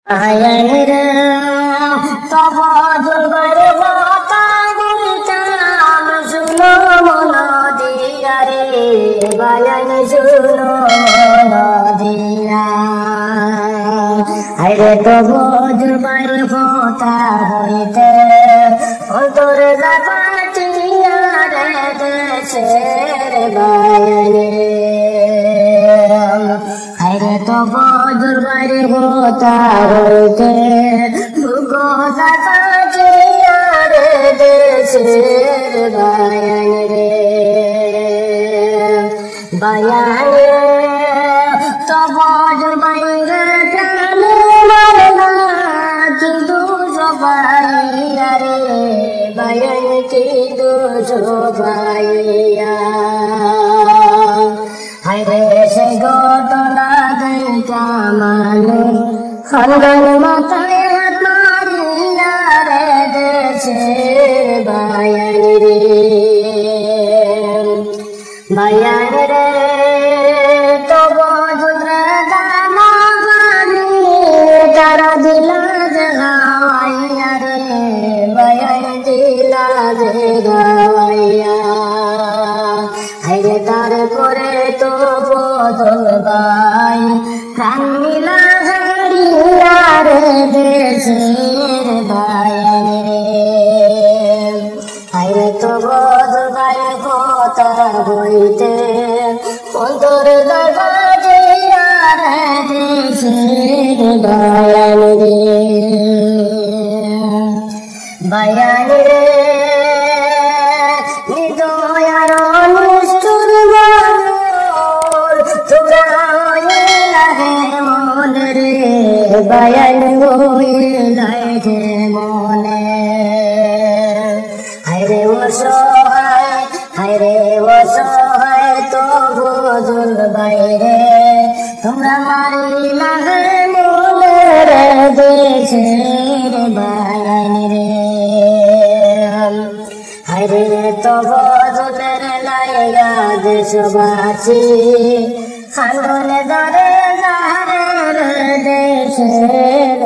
আয়ানের তব জুলবার কথা বলতাম শুনো মন দিয়া রে বায়ান শুনো মন দিয়া আরে তব জুলবার কথা হইতে অন্তর জাপাটিয়া রে দেশের বায়ান রে আরে তব জুলবার কথা হইতে গো জাপাটিয়া রে দেশের বায়ান রে বায়ান রে তব জুলবার প্রাণে মারনা কিন্তু সবাইয়া রে বায়ান কিন্তু সবাইয়া হায়রে সে ঘটনা দেখা মানুষ খানদান মাথায় হাত মারিয়া রে দেশের বায়ান রে বায়ান রে তব জুদ্রা দানা বানি তারা দিলা জাগাইয়া রে বায়ান দিলা জাগাইয়া হায়রে তারপরে তো বদল ভাই প্রাণ মিলা হারিয়া রে দেশের বায়ান রে হায়রে তো বদল ভাই কথা হইতে অন্তর জায়গা দিয়া রে দেশের বায়ান রে বায়ান রে নিদয়ার নিষ্ঠুর মানুষ তোমরা হইলা হে মন রে বায়ান হইলা হে মনে হায়রে অসহায় তো বদল বাইরে তোমরা মারিলা হে মনে রে দেশের বায়ান রে হায়রে তব জলের লাইগা দেশবাসী খান্দনে ধরে যারে দেশের